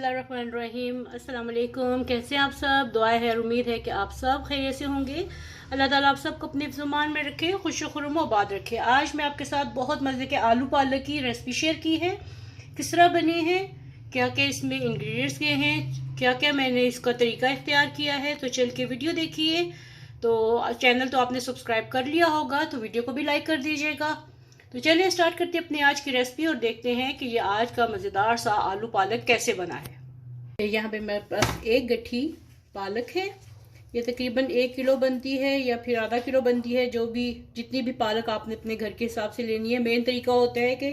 बिस्मिल्लाहिर्रहमानिर्रहीम। अस्सलाम वालेकुम। कैसे हैं आप सब? दुआ है और उम्मीद है कि आप सब खैरियत से होंगे। अल्लाह ताला आप सबको अपने ज़ुबान में रखे, खुश खुर्म आबाद रखे। आज मैं आपके साथ बहुत मज़े के आलू पालक की रेसिपी शेयर की है। किस तरह बने हैं, क्या क्या इसमें इंग्रेडिएंट्स के हैं, क्या क्या मैंने इसका तरीका इख्तियार किया है। तो चल के वीडियो देखिए। तो चैनल तो आपने सब्सक्राइब कर लिया होगा, तो वीडियो को भी लाइक कर दीजिएगा। तो चलिए स्टार्ट करते हैं अपनी आज की रेसिपी और देखते हैं कि ये आज का मज़ेदार सा आलू पालक कैसे बना है। यहाँ पे मेरे पास एक गट्ठी पालक है। ये तकरीबन 1 किलो बनती है या फिर आधा किलो बनती है, जो भी जितनी भी पालक आपने अपने घर के हिसाब से लेनी है। मेन तरीका होता है कि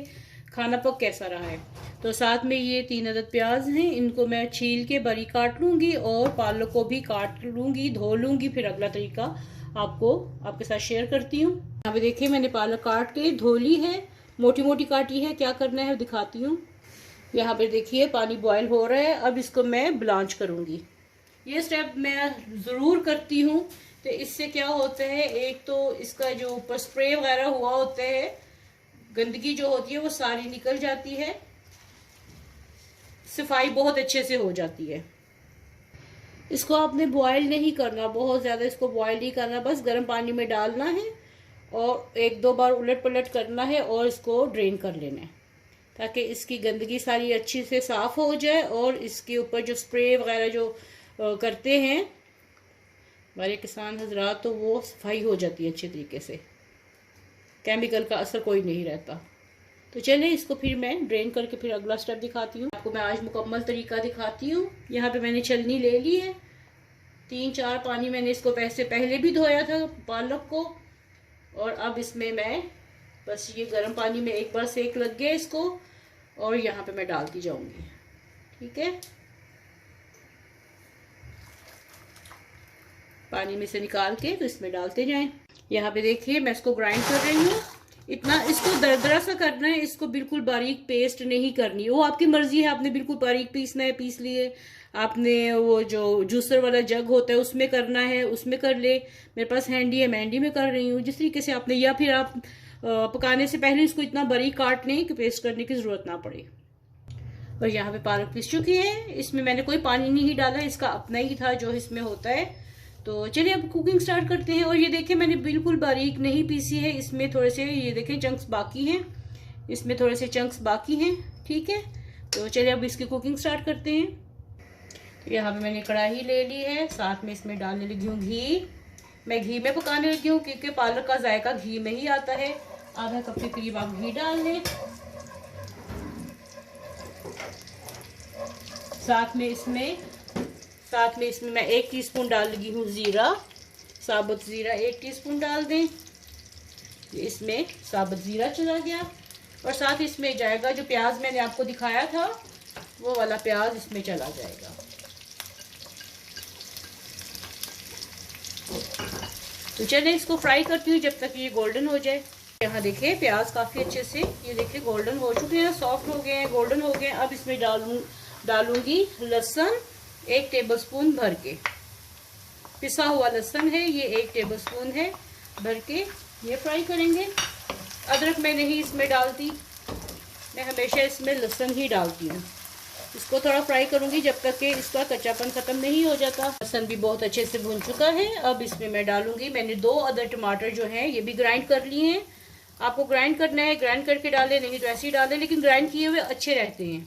खाना पक कैसा रहा है। तो साथ में ये 3 अदद प्याज हैं, इनको मैं छील के बारीक काट लूँगी और पालक को भी काट लूँगी, धो लूँगी। फिर अगला तरीका आपके साथ शेयर करती हूँ। यहाँ पे देखिए मैंने पालक काट के धो ली है, मोटी मोटी काटी है। क्या करना है दिखाती हूँ। यहाँ पे देखिए पानी बॉयल हो रहा है। अब इसको मैं ब्लांच करूँगी। ये स्टेप मैं ज़रूर करती हूँ। तो इससे क्या होता है, एक तो इसका जो ऊपर स्प्रे वगैरह हुआ होता है, गंदगी जो होती है वो सारी निकल जाती है, सफाई बहुत अच्छे से हो जाती है। इसको आपने बॉयल नहीं करना, बहुत ज़्यादा इसको बॉयल नहीं करना, बस गर्म पानी में डालना है और 1-2 बार उलट पलट करना है और इसको ड्रेन कर लेना है, ताकि इसकी गंदगी सारी अच्छी से साफ़ हो जाए। और इसके ऊपर जो स्प्रे वगैरह जो करते हैं हमारे किसान हजरात, तो वो सफाई हो जाती है अच्छे तरीके से, केमिकल का असर कोई नहीं रहता। तो चलिए इसको फिर मैं ड्रेन करके फिर अगला स्टेप दिखाती हूँ आपको। मैं आज मुकम्मल तरीका दिखाती हूँ। यहाँ पे मैंने छलनी ले ली है, 3-4 पानी मैंने इसको पहले भी धोया था पालक को। और अब इसमें मैं बस ये गर्म पानी में एक बार सेक लग गया इसको, और यहाँ पे मैं डालती जाऊंगी। ठीक है, पानी में से निकाल के तो इसमें डालते जाएं। यहाँ पे देखिए मैं इसको ग्राइंड कर रही हूँ। इतना इसको दरदरा सा करना है, इसको बिल्कुल बारीक पेस्ट नहीं करनी। वो आपकी मर्जी है, आपने बिल्कुल बारीक पीसना है पीस लिए, आपने वो जो जूसर वाला जग होता है उसमें करना है उसमें कर ले। मेरे पास हैंडी है, मैं हैंडी में कर रही हूँ, जिस तरीके से आपने। या फिर आप पकाने से पहले इसको इतना बारीक काट लें कि पेस्ट करने की जरूरत ना पड़े। और यहाँ पे पालक पीस चुकी है, इसमें मैंने कोई पानी नहीं डाला, इसका अपना ही था जो इसमें होता है। तो चलिए अब कुकिंग स्टार्ट करते हैं। और ये देखिए मैंने बिल्कुल बारीक नहीं पीसी है, इसमें थोड़े से ये देखें चंक्स बाकी हैं, इसमें थोड़े से चंक्स बाकी हैं। ठीक है, तो चलिए अब इसकी कुकिंग स्टार्ट करते हैं। तो यहाँ पे मैंने कढ़ाई ले ली है, साथ में इसमें डालने लगी हूँ घी। मैं घी में पकाने लगी हूँ क्योंकि पालक का जायका घी में ही आता है। आधा कप के करीब आप घी डाल लें। साथ में इसमें मैं 1 टीस्पून डाल लगी हूँ ज़ीरा, साबुत ज़ीरा 1 टीस्पून डाल दें। इसमें साबुत ज़ीरा चला गया। और साथ इसमें जाएगा जो प्याज मैंने आपको दिखाया था, वो वाला प्याज इसमें चला जाएगा। तो चलिए इसको फ्राई करती हूँ जब तक ये गोल्डन हो जाए। यहाँ देखिए प्याज काफ़ी अच्छे से ये देखिए गोल्डन हो चुके हैं, सॉफ्ट हो गए हैं, गोल्डन हो गए हैं। अब इसमें डालूंगी लहसुन 1 टेबलस्पून भर के, पिसा हुआ लहसुन है ये 1 टेबलस्पून है, भर के ये फ्राई करेंगे। अदरक मैं नहीं इसमें डालती, मैं हमेशा इसमें लहसुन ही डालती हूँ। इसको थोड़ा फ्राई करूँगी जब तक कि इसका कच्चापन ख़त्म नहीं हो जाता। लहसुन भी बहुत अच्छे से भुन चुका है। अब इसमें मैं डालूँगी, मैंने 2 अदर टमाटर जो हैं ये भी ग्राइंड कर लिए हैं। आपको ग्राइंड करना है ग्राइंड करके डालें, नहीं तो ऐसे ही डालें, लेकिन ग्राइंड किए हुए अच्छे रहते हैं।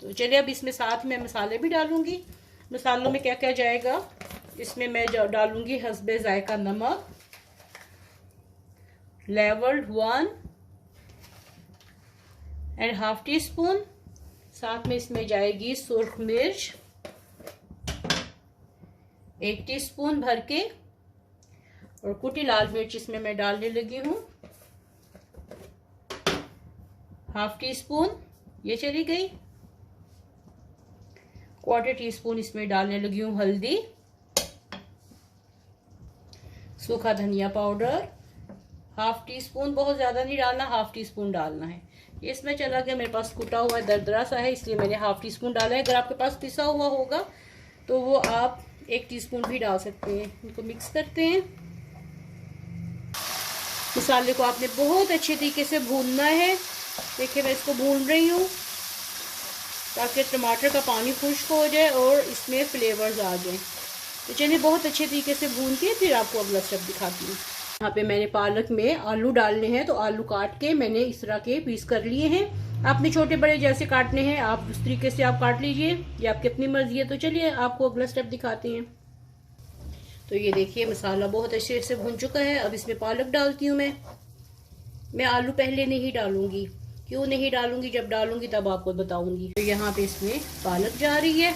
तो चलिए अब इसमें साथ में मसाले भी डालूंगी। मसालों में क्या क्या जाएगा, इसमें मैं डालूंगी हस्बे जायका नमक, लेवल्ड 1.5 टीस्पून। साथ में इसमें जाएगी सुर्ख मिर्च 1 टीस्पून भर के, और कुटी लाल मिर्च इसमें मैं डालने लगी हूँ 1/2 टीस्पून, ये चली गई। 1/4 टीस्पून इसमें डालने लगी हूँ हल्दी, सूखा धनिया पाउडर 1/2 टीस्पून, बहुत ज़्यादा नहीं डालना, 1/2 टीस्पून डालना है। ये इसमें चला गया, मेरे पास कुटा हुआ दरदरा सा है इसलिए मैंने 1/2 टीस्पून डाला है। अगर आपके पास पिसा हुआ होगा तो वो आप 1 टीस्पून भी डाल सकते हैं। इनको मिक्स करते हैं। मसाले को आपने बहुत अच्छे तरीके से भूनना है। देखिए मैं इसको भून रही हूँ। ताकि टमाटर का पानी खुश्क हो जाए और इसमें फ्लेवर्स आ जाएं। तो चलिए बहुत अच्छे तरीके से भून के फिर आपको अगला स्टेप दिखाती हूँ। यहाँ पे मैंने पालक में आलू डालने हैं, तो आलू काट के मैंने इस तरह के पीस कर लिए हैं। आपने छोटे बड़े जैसे काटने हैं आप उस तरीके से आप काट लीजिए, ये आपकी अपनी मर्जी है। तो चलिए आपको अगला स्टेप दिखाती हैं। तो ये देखिए मसाला बहुत अच्छे से भुन चुका है। अब इसमें पालक डालती हूँ मैं आलू पहले नहीं डालूंगी। क्यों नहीं डालूंगी, जब डालूंगी तब आपको बताऊंगी। तो यहाँ पे इसमें पालक जा रही है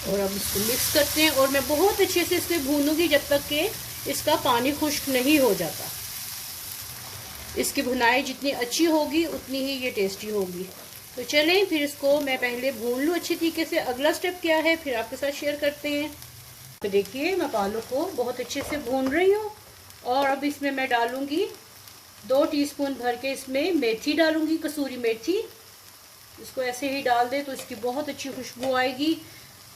और अब इसको मिक्स करते हैं और मैं बहुत अच्छे से इसे भूनूंगी जब तक कि इसका पानी खुश्क नहीं हो जाता। इसकी भुनाई जितनी अच्छी होगी उतनी ही ये टेस्टी होगी। तो चलें फिर इसको मैं पहले भून लूँ अच्छी तरीके से। अगला स्टेप क्या है फिर आपके साथ शेयर करते हैं। तो देखिए मैं पालक को बहुत अच्छे से भून रही हूँ और अब इसमें मैं डालूंगी 2 टीस्पून भर के इसमें मेथी डालूंगी, कसूरी मेथी। इसको ऐसे ही डाल दें तो इसकी बहुत अच्छी खुशबू आएगी।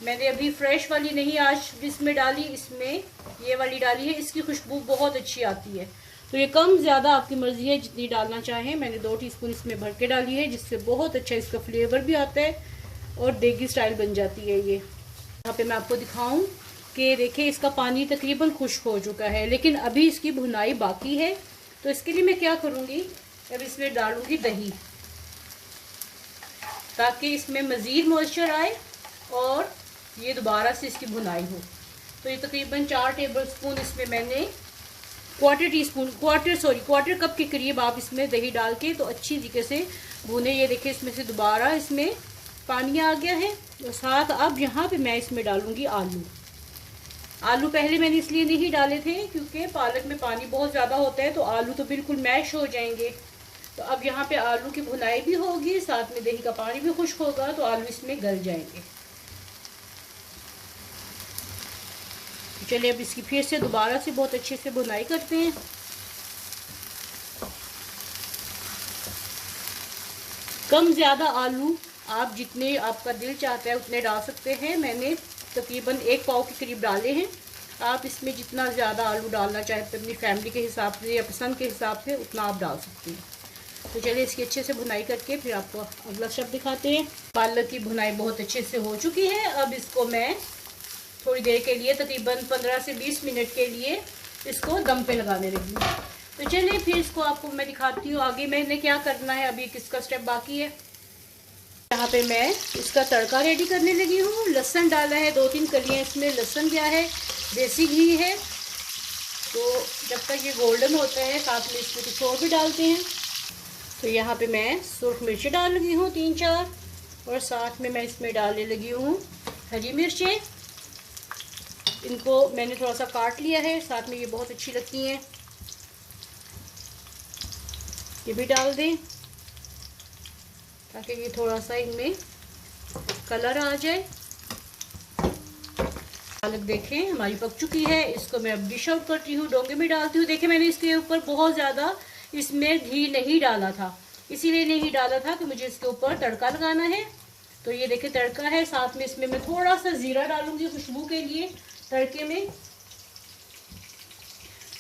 मैंने अभी फ्रेश वाली नहीं आज इसमें डाली, इसमें ये वाली डाली है। इसकी खुशबू बहुत अच्छी आती है। तो ये कम ज़्यादा आपकी मर्जी है जितनी डालना चाहें। मैंने 2 टीस्पून इसमें भर के डाली है, जिससे बहुत अच्छा इसका फ्लेवर भी आता है और देगी स्टाइल बन जाती है ये। यहाँ पे मैं आपको दिखाऊं कि देखिए इसका पानी तकरीबन खुश्क हो चुका है, लेकिन अभी इसकी भुनाई बाकी है। तो इसके लिए मैं क्या करूँगी, अब इसमें डालूँगी दही, ताकि इसमें मज़ीद मॉइस्चर आए और ये दोबारा से इसकी भुनाई हो। तो ये तकरीबन 4 टेबलस्पून इसमें मैंने क्वार्टर कप के करीब आप इसमें दही डाल के तो अच्छी तरीके से भुने। ये देखिए इसमें से दोबारा इसमें पानी आ गया है। और साथ अब यहाँ पे मैं इसमें डालूंगी आलू पहले मैंने इसलिए नहीं डाले थे क्योंकि पालक में पानी बहुत ज़्यादा होता है, तो आलू तो बिल्कुल मैश हो जाएंगे। तो अब यहाँ पे आलू की भुनाई भी होगी, साथ में दही का पानी भी खुश्क होगा, तो आलू इसमें गल जाएंगे। चलिए अब इसकी फिर से दोबारा से बहुत अच्छे से भुनाई करते हैं। कम ज़्यादा आलू आप जितने आपका दिल चाहता है उतने डाल सकते हैं। मैंने तकरीबन 1 पाव के करीब डाले हैं। आप इसमें जितना ज़्यादा आलू डालना चाहते हैं अपनी फैमिली के हिसाब से या पसंद के हिसाब से उतना आप डाल सकते हैं। तो चलिए इसकी अच्छे से भुनाई करके फिर आपको अगला स्टेप दिखाते हैं। पालक की भुनाई बहुत अच्छे से हो चुकी है। अब इसको मैं थोड़ी देर के लिए तकरीबन 15 से 20 मिनट के लिए इसको दम पे लगाने लगी हूँ। तो चलिए फिर इसको आपको मैं दिखाती हूँ आगे मैंने क्या करना है। अभी किसका स्टेप बाकी है। यहाँ पे मैं इसका तड़का रेडी करने लगी हूँ। लहसुन डाला है, 2-3 कलियाँ इसमें लहसुन दिया है, देसी घी है। तो जब तक ये गोल्डन होता है साथ में इसमें कुछ और भी डालते हैं। तो यहाँ पे मैं सुर्ख मिर्ची डाल लगी हूँ 3-4 और साथ में मैं इसमें डालने लगी हूँ हरी मिर्चें। इनको मैंने थोड़ा सा काट लिया है, साथ में ये बहुत अच्छी लगती हैं, ये भी डाल दें ताकि ये थोड़ा सा इनमें कलर आ जाए। पालक देखें हमारी पक चुकी है। इसको मैं अब डिश आउट करती हूँ, डोंगे में डालती हूँ। देखिए मैंने इसके ऊपर बहुत ज़्यादा इसमें घी नहीं डाला था, इसीलिए नहीं डाला था कि मुझे इसके ऊपर तड़का लगाना है। तो ये देखिए तड़का है, साथ में इसमें मैं थोड़ा सा ज़ीरा डालूंगी खुशबू के लिए तड़के में।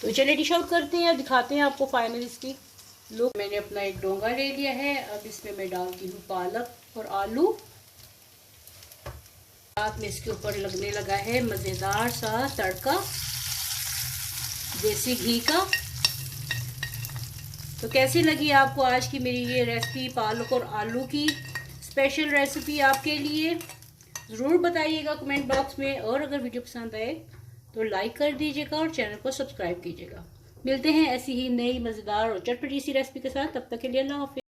तो चलिए डिश आउट करते हैं, दिखाते हैं आपको फाइनल इसकी लुक। मैंने अपना एक डोंगा ले लिया है। अब इसमें मैं डालती हूँ पालक और आलू, साथ में इसके ऊपर लगने लगा है मज़ेदार सा तड़का देसी घी का। तो कैसी लगी आपको आज की मेरी ये रेसिपी, पालक और आलू की स्पेशल रेसिपी आपके लिए ज़रूर बताइएगा कमेंट बॉक्स में। और अगर वीडियो पसंद आए तो लाइक कर दीजिएगा और चैनल को सब्सक्राइब कीजिएगा। मिलते हैं ऐसी ही नई मज़ेदार और चटपटी सी रेसिपी के साथ। तब तक के लिए अल्लाह हाफ़िज़।